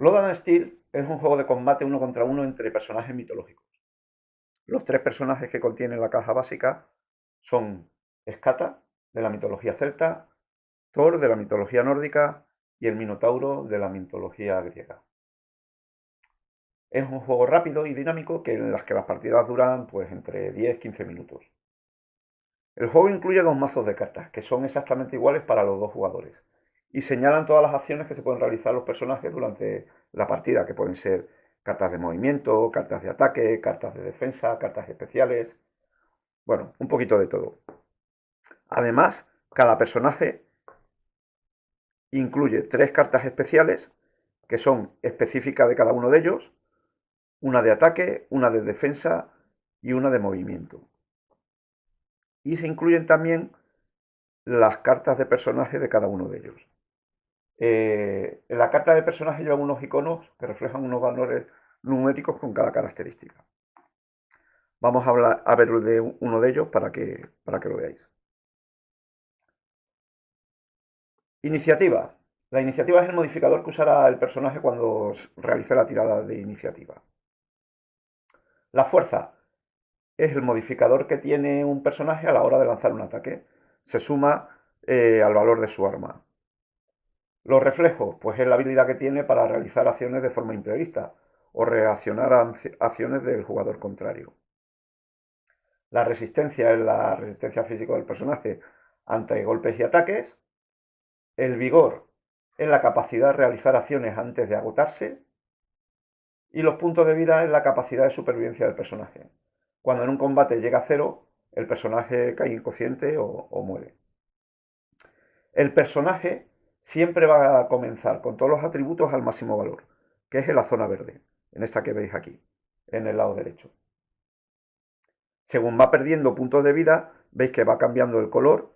Blood and Steel es un juego de combate uno contra uno entre personajes mitológicos. Los tres personajes que contiene la caja básica son Escata, de la mitología celta, Thor, de la mitología nórdica, y el Minotauro, de la mitología griega. Es un juego rápido y dinámico en las que las partidas duran pues entre 10-15 minutos. El juego incluye dos mazos de cartas, que son exactamente iguales para los dos jugadores, y señalan todas las acciones que se pueden realizar los personajes durante la partida, que pueden ser cartas de movimiento, cartas de ataque, cartas de defensa, cartas especiales, bueno, un poquito de todo. Además, cada personaje incluye tres cartas especiales, que son específicas de cada uno de ellos, una de ataque, una de defensa y una de movimiento. Y se incluyen también las cartas de personaje de cada uno de ellos. En la carta de personaje llevan unos iconos que reflejan unos valores numéricos con cada característica. Vamos a ver de uno de ellos para que lo veáis. Iniciativa. La iniciativa es el modificador que usará el personaje cuando realice la tirada de iniciativa. La fuerza es el modificador que tiene un personaje a la hora de lanzar un ataque. Se suma al valor de su arma. Los reflejos, pues es la habilidad que tiene para realizar acciones de forma imprevista o reaccionar a acciones del jugador contrario. La resistencia es la resistencia física del personaje ante golpes y ataques. El vigor es la capacidad de realizar acciones antes de agotarse. Y los puntos de vida es la capacidad de supervivencia del personaje. Cuando en un combate llega a cero, el personaje cae inconsciente o muere. El personaje siempre va a comenzar con todos los atributos al máximo valor, que es en la zona verde, en esta que veis aquí, en el lado derecho. Según va perdiendo puntos de vida, veis que va cambiando el color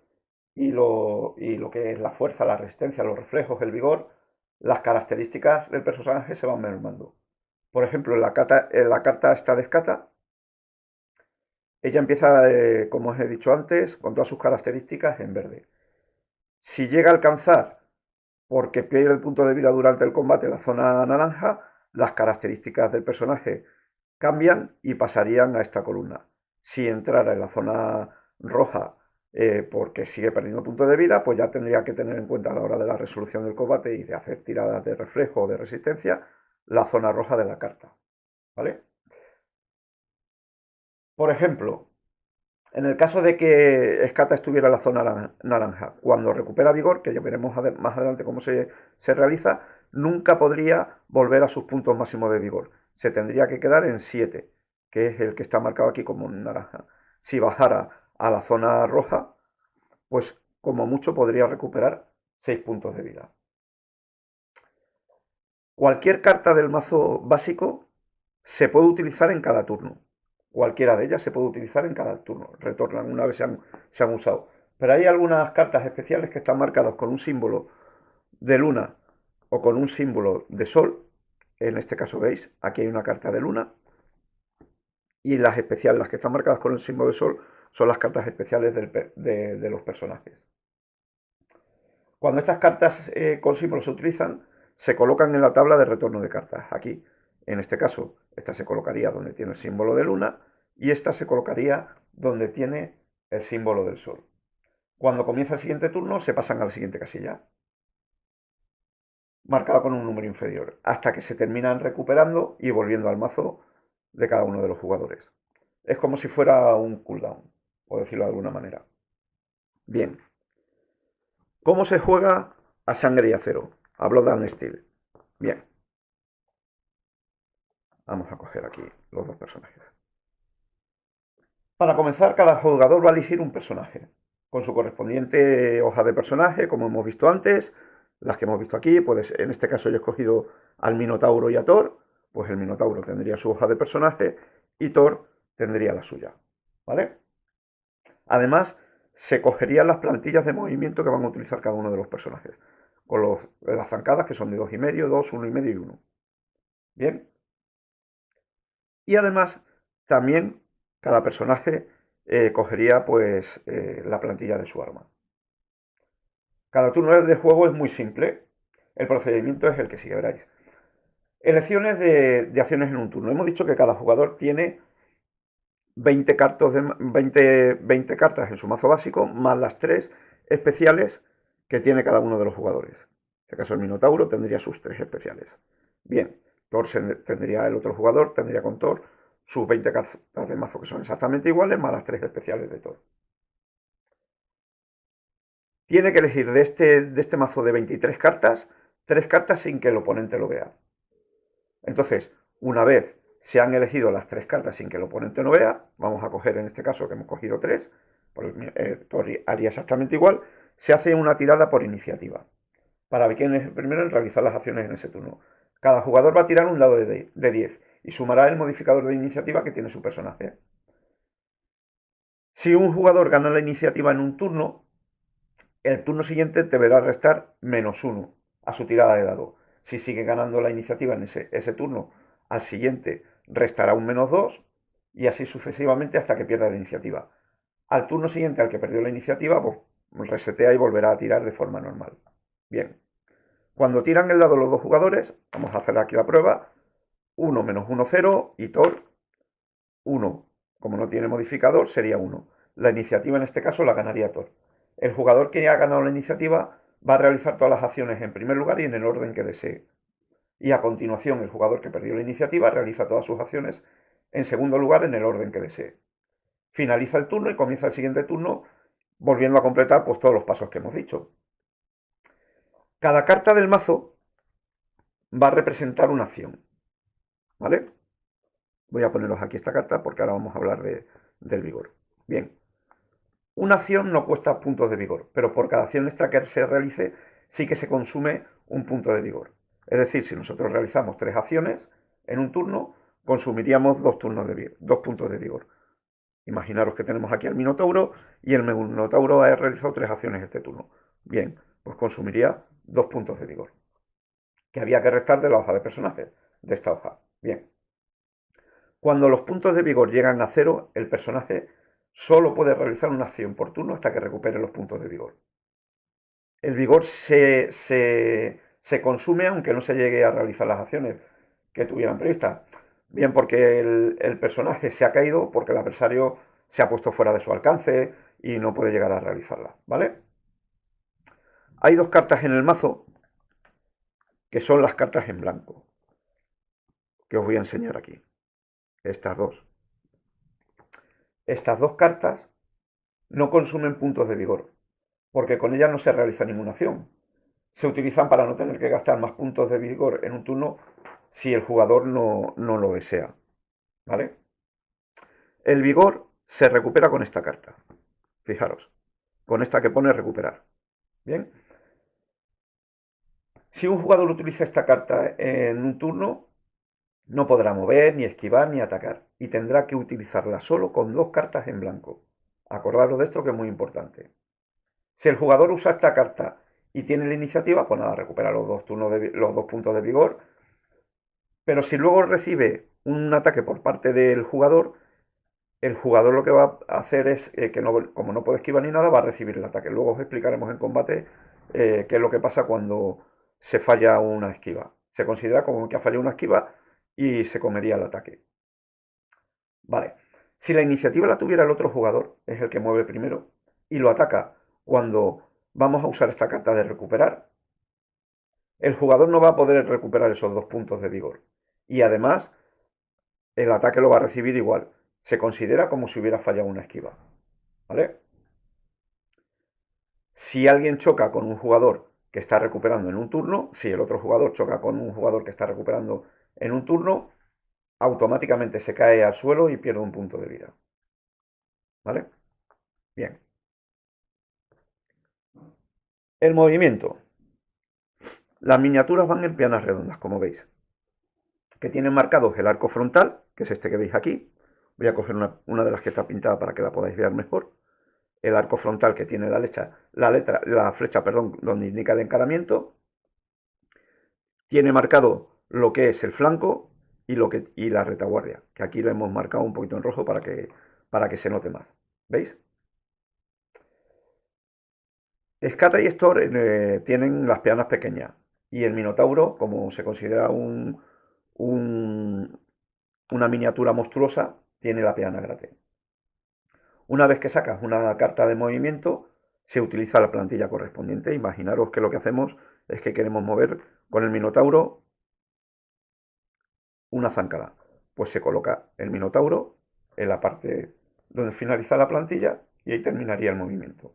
y lo que es la fuerza, la resistencia, los reflejos, el vigor, las características del personaje se van mermando. Por ejemplo, en la carta esta de Escata, ella empieza, como os he dicho antes, con todas sus características en verde. Si llega a alcanzar, porque pierde el punto de vida durante el combate, la zona naranja, las características del personaje cambian y pasarían a esta columna. Si entrara en la zona roja porque sigue perdiendo puntos de vida, pues ya tendría que tener en cuenta a la hora de la resolución del combate y de hacer tiradas de reflejo o de resistencia, la zona roja de la carta. ¿Vale? Por ejemplo, en el caso de que Escata estuviera en la zona naranja, cuando recupera vigor, que ya veremos más adelante cómo se realiza, nunca podría volver a sus puntos máximos de vigor. Se tendría que quedar en 7, que es el que está marcado aquí como naranja. Si bajara a la zona roja, pues como mucho podría recuperar 6 puntos de vida. Cualquier carta del mazo básico se puede utilizar en cada turno. Cualquiera de ellas se puede utilizar en cada turno. Retornan una vez se han usado. Pero hay algunas cartas especiales que están marcadas con un símbolo de luna o con un símbolo de sol. En este caso veis, aquí hay una carta de luna. Y las especiales, las que están marcadas con el símbolo de sol, son las cartas especiales de los personajes. Cuando estas cartas con símbolos se utilizan, se colocan en la tabla de retorno de cartas. Aquí, en este caso, esta se colocaría donde tiene el símbolo de luna y esta se colocaría donde tiene el símbolo del sol. Cuando comienza el siguiente turno, se pasan a la siguiente casilla, marcada con un número inferior, hasta que se terminan recuperando y volviendo al mazo de cada uno de los jugadores. Es como si fuera un cooldown, por decirlo de alguna manera. Bien, ¿cómo se juega a sangre y acero? A Blood and Steel. Bien, vamos a coger aquí los dos personajes. Para comenzar, cada jugador va a elegir un personaje, con su correspondiente hoja de personaje, como hemos visto antes, las que hemos visto aquí, pues en este caso yo he escogido al Minotauro y a Thor, pues el Minotauro tendría su hoja de personaje y Thor tendría la suya, ¿vale? Además, se cogerían las plantillas de movimiento que van a utilizar cada uno de los personajes, con las zancadas que son de 2,5, 2, 1,5 y 1. Bien. Y además, también cada personaje cogería pues la plantilla de su arma. Cada turno de juego es muy simple. El procedimiento es el que sigue, veréis. Elecciones de acciones en un turno. Hemos dicho que cada jugador tiene 20 cartas en su mazo básico, más las 3 especiales que tiene cada uno de los jugadores. En este caso el Minotauro tendría sus 3 especiales. Bien, Thor tendría el otro jugador, tendría con Thor sus 20 cartas de mazo que son exactamente iguales, más las 3 especiales de Thor. Tiene que elegir de este mazo de 23 cartas, 3 cartas sin que el oponente lo vea. Entonces, una vez se han elegido las 3 cartas sin que el oponente lo vea, vamos a coger en este caso que hemos cogido 3, haría exactamente igual, se hace una tirada por iniciativa, para ver quién es el primero en realizar las acciones en ese turno. Cada jugador va a tirar un dado de 10 y sumará el modificador de iniciativa que tiene su personaje. Si un jugador gana la iniciativa en un turno, el turno siguiente deberá restar -1 a su tirada de dado. Si sigue ganando la iniciativa en ese turno, al siguiente restará un -2 y así sucesivamente hasta que pierda la iniciativa. Al turno siguiente al que perdió la iniciativa, pues resetea y volverá a tirar de forma normal. Bien, cuando tiran el dado los dos jugadores, vamos a hacer aquí la prueba, 1 -1, 0 y Thor 1. Como no tiene modificador, sería 1. La iniciativa en este caso la ganaría Thor. El jugador que ha ganado la iniciativa va a realizar todas las acciones en primer lugar y en el orden que desee. Y a continuación, el jugador que perdió la iniciativa realiza todas sus acciones en segundo lugar en el orden que desee. Finaliza el turno y comienza el siguiente turno, volviendo a completar pues, todos los pasos que hemos dicho. Cada carta del mazo va a representar una acción. ¿Vale? Voy a poneros aquí esta carta porque ahora vamos a hablar del vigor. Bien. Una acción no cuesta puntos de vigor, pero por cada acción extra que se realice sí que se consume un punto de vigor. Es decir, si nosotros realizamos 3 acciones en un turno, consumiríamos 2 puntos de vigor. Imaginaros que tenemos aquí al Minotauro y el Minotauro ha realizado 3 acciones este turno. Bien, pues consumiría 2 puntos de vigor, que había que restar de la hoja de personaje, de esta hoja. Bien. Cuando los puntos de vigor llegan a 0, el personaje solo puede realizar una acción por turno hasta que recupere los puntos de vigor. El vigor se consume aunque no se llegue a realizar las acciones que tuvieran previstas. Bien porque el personaje se ha caído, porque el adversario se ha puesto fuera de su alcance y no puede llegar a realizarla, ¿vale? Hay 2 cartas en el mazo que son las cartas en blanco, que os voy a enseñar aquí. Estas dos. Estas 2 cartas no consumen puntos de vigor, porque con ellas no se realiza ninguna acción. Se utilizan para no tener que gastar más puntos de vigor en un turno si el jugador no lo desea. ¿Vale? El vigor se recupera con esta carta. Fijaros, con esta que pone recuperar. Bien. Si un jugador utiliza esta carta en un turno, no podrá mover, ni esquivar, ni atacar. Y tendrá que utilizarla solo con 2 cartas en blanco. Acordaros de esto que es muy importante. Si el jugador usa esta carta y tiene la iniciativa, pues nada, recupera los 2 puntos de vigor. Pero si luego recibe un ataque por parte del jugador, el jugador lo que va a hacer es que como no puede esquivar ni nada, va a recibir el ataque. Luego os explicaremos en combate qué es lo que pasa cuando se falla una esquiva. Se considera como que ha fallado una esquiva y se comería el ataque. Vale. Si la iniciativa la tuviera el otro jugador, es el que mueve primero, y lo ataca cuando vamos a usar esta carta de recuperar, el jugador no va a poder recuperar esos 2 puntos de vigor. Y además, el ataque lo va a recibir igual. Se considera como si hubiera fallado una esquiva. ¿Vale? Si alguien choca con un jugador que está recuperando en un turno, si el otro jugador choca con un jugador que está recuperando en un turno, automáticamente se cae al suelo y pierde un punto de vida. ¿Vale? Bien. El movimiento. Las miniaturas van en pianas redondas, como veis, que tienen marcados el arco frontal, que es este que veis aquí. Voy a coger una de las que está pintada para que la podáis ver mejor. El arco frontal que tiene la flecha, perdón, donde indica el encaramiento. Tiene marcado lo que es el flanco y la retaguardia, que aquí lo hemos marcado un poquito en rojo para que se note más. ¿Veis? Escata y Storr tienen las peanas pequeñas y el Minotauro, como se considera un una miniatura monstruosa, tiene la peana grate. Una vez que sacas una carta de movimiento, se utiliza la plantilla correspondiente. Imaginaros que lo que hacemos es que queremos mover con el Minotauro una zancada. Pues se coloca el Minotauro en la parte donde finaliza la plantilla y ahí terminaría el movimiento.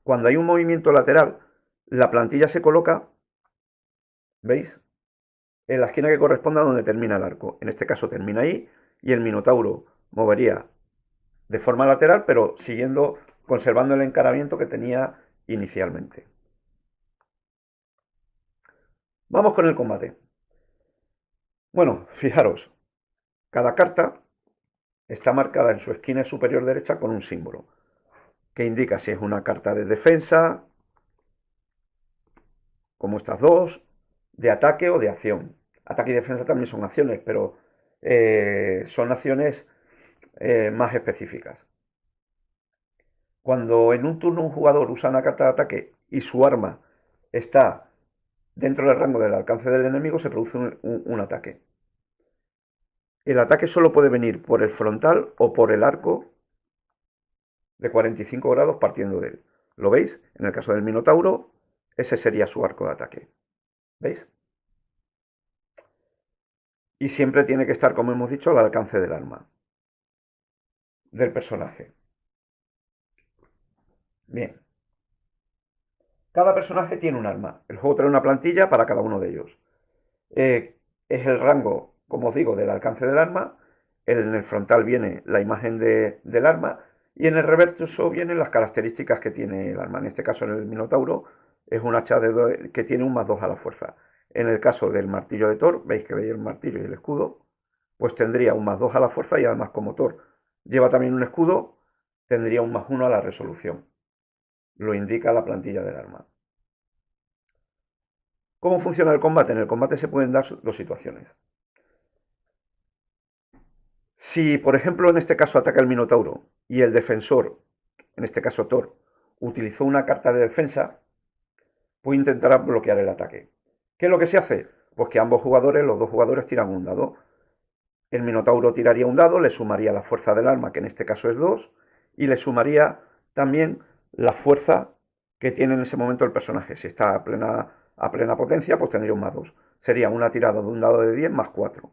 Cuando hay un movimiento lateral, la plantilla se coloca, ¿veis?, en la esquina que corresponda a donde termina el arco. En este caso termina ahí y el Minotauro movería de forma lateral, pero conservando el encaramiento que tenía inicialmente. Vamos con el combate. Bueno, fijaros, cada carta está marcada en su esquina superior derecha con un símbolo que indica si es una carta de defensa, como estas dos, de ataque o de acción. Ataque y defensa también son acciones, pero son acciones más específicas. Cuando en un turno un jugador usa una carta de ataque y su arma está dentro del rango del alcance del enemigo, se produce un ataque. El ataque solo puede venir por el frontal o por el arco de 45 grados partiendo de él. ¿Lo veis? En el caso del Minotauro, ese sería su arco de ataque. ¿Veis? Y siempre tiene que estar, como hemos dicho, al alcance del arma del personaje. Bien. Cada personaje tiene un arma. El juego trae una plantilla para cada uno de ellos. Es el rango, como os digo, del alcance del arma. En el frontal viene la imagen del arma y en el reverso vienen las características que tiene el arma. En este caso, en el Minotauro, es un hacha que tiene un +2 a la fuerza. En el caso del martillo de Thor, veis que veis el martillo y el escudo, pues tendría un +2 a la fuerza y además como Thor lleva también un escudo, tendría un +1 a la resolución. Lo indica la plantilla del arma. ¿Cómo funciona el combate? En el combate se pueden dar dos situaciones. Si, por ejemplo, en este caso ataca el Minotauro y el defensor, en este caso Thor, utilizó una carta de defensa, pues intentará bloquear el ataque. ¿Qué es lo que se hace? Pues que los dos jugadores tiran un dado. El Minotauro tiraría un dado, le sumaría la fuerza del arma, que en este caso es 2, y le sumaría también la fuerza que tiene en ese momento el personaje. Si está a plena potencia, pues tendría un +2. Sería una tirada de un dado de 10 más 4.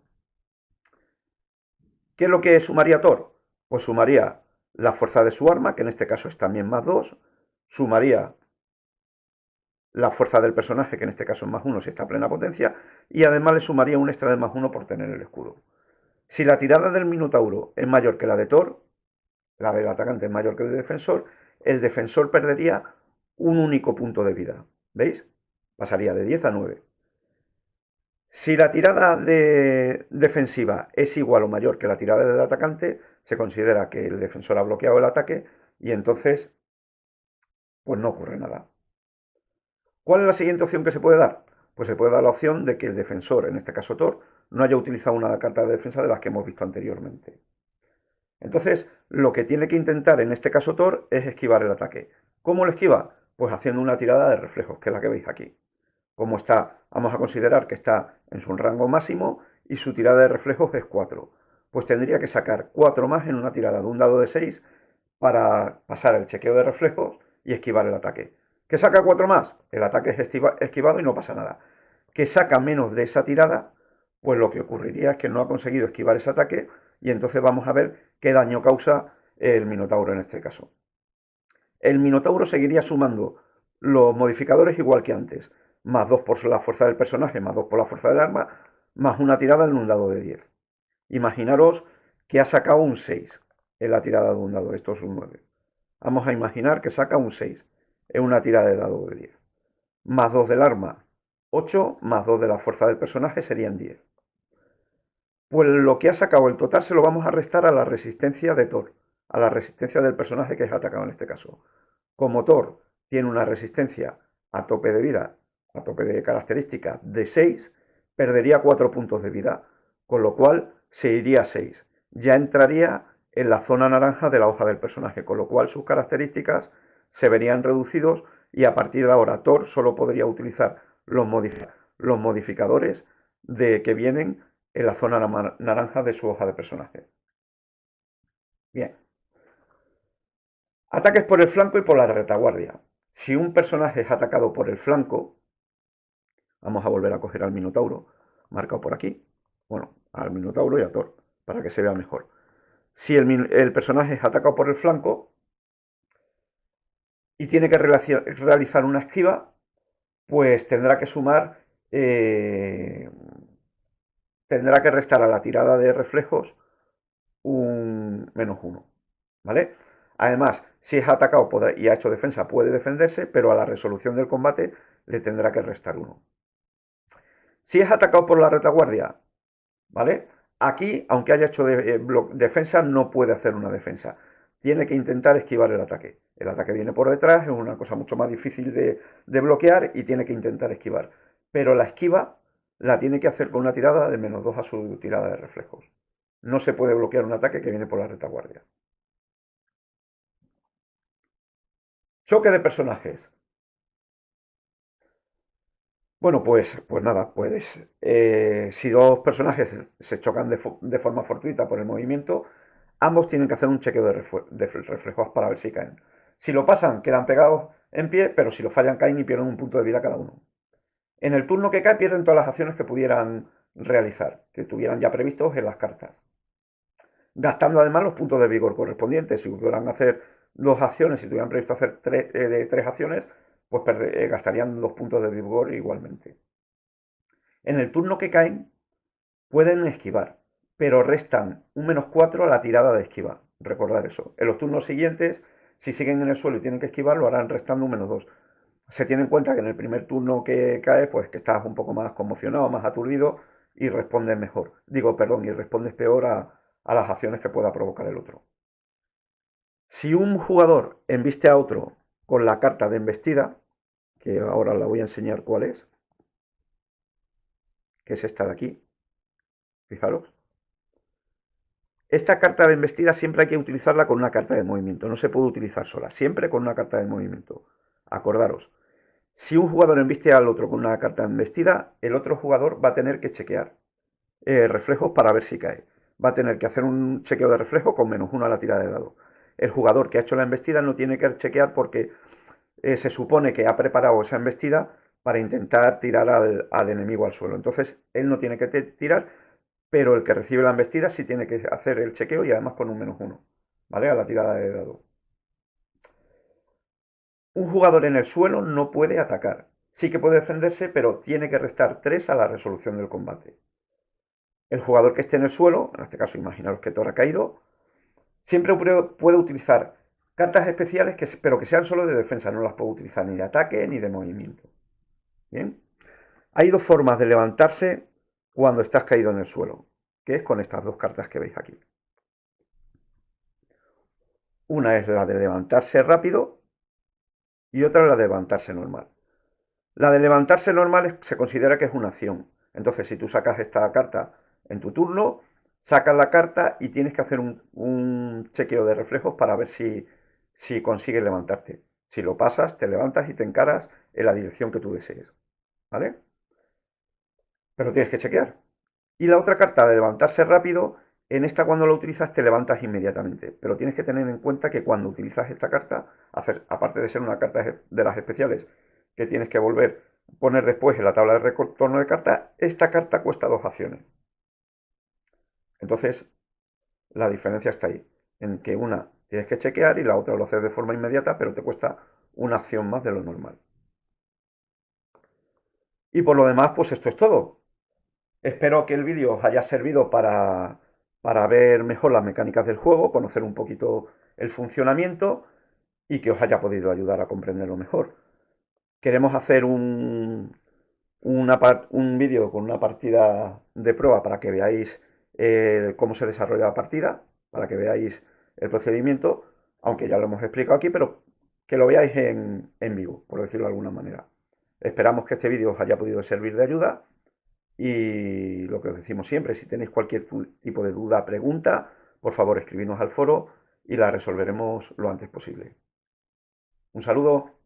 ¿Qué es lo que sumaría Thor? Pues sumaría la fuerza de su arma, que en este caso es también +2, sumaría la fuerza del personaje, que en este caso es +1 si está a plena potencia, y además le sumaría un extra de +1 por tener el escudo. Si la tirada del Minotauro es mayor que la de Thor, la del atacante es mayor que el defensor, el defensor perdería un único punto de vida. ¿Veis? Pasaría de 10 a 9. Si la tirada defensiva es igual o mayor que la tirada del atacante, se considera que el defensor ha bloqueado el ataque y entonces pues no ocurre nada. ¿Cuál es la siguiente opción que se puede dar? Pues se puede dar la opción de que el defensor, en este caso Thor, no haya utilizado una carta de defensa de las que hemos visto anteriormente. Entonces, lo que tiene que intentar en este caso Thor es esquivar el ataque. ¿Cómo lo esquiva? Pues haciendo una tirada de reflejos, que es la que veis aquí. Como está, vamos a considerar que está en su rango máximo y su tirada de reflejos es 4. Pues tendría que sacar 4 más en una tirada de un dado de 6 para pasar el chequeo de reflejos y esquivar el ataque. ¿Que saca 4 más? El ataque es esquivado y no pasa nada. Que saca menos de esa tirada, pues lo que ocurriría es que no ha conseguido esquivar ese ataque y entonces vamos a ver qué daño causa el Minotauro en este caso. El Minotauro seguiría sumando los modificadores igual que antes. +2 por la fuerza del personaje, +2 por la fuerza del arma, más una tirada en un dado de 10. Imaginaros que ha sacado un 6 en la tirada de un dado, esto es un 9. Vamos a imaginar que saca un 6 en una tirada de dado de 10. +2 del arma, 8, +2 de la fuerza del personaje serían 10. Pues lo que ha sacado el total se lo vamos a restar a la resistencia de Thor, a la resistencia del personaje que es atacado en este caso. Como Thor tiene una resistencia a tope de vida, a tope de características de 6, perdería 4 puntos de vida, con lo cual se iría a 6. Ya entraría en la zona naranja de la hoja del personaje, con lo cual sus características se verían reducidos y a partir de ahora Thor solo podría utilizar los modificadores de que vienen en la zona naranja de su hoja de personaje. Bien. Ataques por el flanco y por la retaguardia. Si un personaje es atacado por el flanco, vamos a volver a coger al Minotauro, marcado por aquí. Bueno, al Minotauro y a Thor, para que se vea mejor. Si el personaje es atacado por el flanco y tiene que realizar una esquiva, pues tendrá que sumar, tendrá que restar a la tirada de reflejos un -1, ¿vale? Además, si es atacado y ha hecho defensa, puede defenderse, pero a la resolución del combate le tendrá que restar 1. Si es atacado por la retaguardia, ¿vale? Aquí, aunque haya hecho defensa, no puede hacer una defensa. Tiene que intentar esquivar el ataque. El ataque viene por detrás, es una cosa mucho más difícil de bloquear y tiene que intentar esquivar. Pero la esquiva la tiene que hacer con una tirada de -2 a su tirada de reflejos. No se puede bloquear un ataque que viene por la retaguardia. Choque de personajes. Bueno, pues nada, si dos personajes se chocan de forma fortuita por el movimiento, ambos tienen que hacer un chequeo de reflejos para ver si caen. Si lo pasan, quedan pegados en pie, pero si lo fallan, caen y pierden un punto de vida cada uno. En el turno que cae, pierden todas las acciones que pudieran realizar, que tuvieran ya previstos en las cartas. Gastando además los puntos de vigor correspondientes. Si pudieran hacer 2 acciones, si tuvieran previsto hacer 3 acciones, pues gastarían los puntos de vigor igualmente. En el turno que caen, pueden esquivar, pero restan un -4 a la tirada de esquiva. Recordad eso. En los turnos siguientes, si siguen en el suelo y tienen que esquivar, lo harán restando un -2. Se tiene en cuenta que en el primer turno que cae, pues que estás un poco más conmocionado, más aturdido y respondes mejor. Y respondes peor a las acciones que pueda provocar el otro. Si un jugador embiste a otro con la carta de embestida, que ahora la voy a enseñar cuál es, que es esta de aquí, fijaros. Esta carta de embestida siempre hay que utilizarla con una carta de movimiento, no se puede utilizar sola, siempre con una carta de movimiento. Acordaros, si un jugador embiste al otro con una carta de embestida, el otro jugador va a tener que chequear reflejos para ver si cae. Va a tener que hacer un chequeo de reflejo con -1 a la tirada de dado. El jugador que ha hecho la embestida no tiene que chequear porque se supone que ha preparado esa embestida para intentar tirar al enemigo al suelo. Entonces, él no tiene que tirar, pero el que recibe la embestida sí tiene que hacer el chequeo y además con un -1, ¿vale? A la tirada de dado. Un jugador en el suelo no puede atacar. Sí que puede defenderse, pero tiene que restar 3 a la resolución del combate. El jugador que esté en el suelo, en este caso imaginaros que Thor ha caído, siempre puede utilizar cartas especiales, pero que sean solo de defensa, no las puede utilizar ni de ataque ni de movimiento. Bien. Hay 2 formas de levantarse cuando estás caído en el suelo, que es con estas 2 cartas que veis aquí. Una es la de levantarse rápido y otra la de levantarse normal. La de levantarse normal se considera que es una acción. Entonces, si tú sacas esta carta en tu turno, sacas la carta y tienes que hacer un chequeo de reflejos para ver si consigues levantarte. Si lo pasas, te levantas y te encaras en la dirección que tú desees. ¿Vale? Pero tienes que chequear. Y la otra carta de levantarse rápido, en esta cuando la utilizas te levantas inmediatamente. Pero tienes que tener en cuenta que cuando utilizas esta carta, aparte de ser una carta de las especiales que tienes que poner después en la tabla de retorno de cartas, esta carta cuesta 2 acciones. Entonces, la diferencia está ahí, en que una tienes que chequear y la otra lo haces de forma inmediata, pero te cuesta una acción más de lo normal. Y por lo demás, pues esto es todo. Espero que el vídeo os haya servido para ver mejor las mecánicas del juego, conocer un poquito el funcionamiento y que os haya podido ayudar a comprenderlo mejor. Queremos hacer un vídeo con una partida de prueba para que veáis cómo se desarrolla la partida, para que veáis el procedimiento, aunque ya lo hemos explicado aquí, pero que lo veáis en vivo, por decirlo de alguna manera. Esperamos que este vídeo os haya podido servir de ayuda y lo que os decimos siempre, si tenéis cualquier tipo de duda, pregunta, por favor escribidnos al foro y la resolveremos lo antes posible. Un saludo.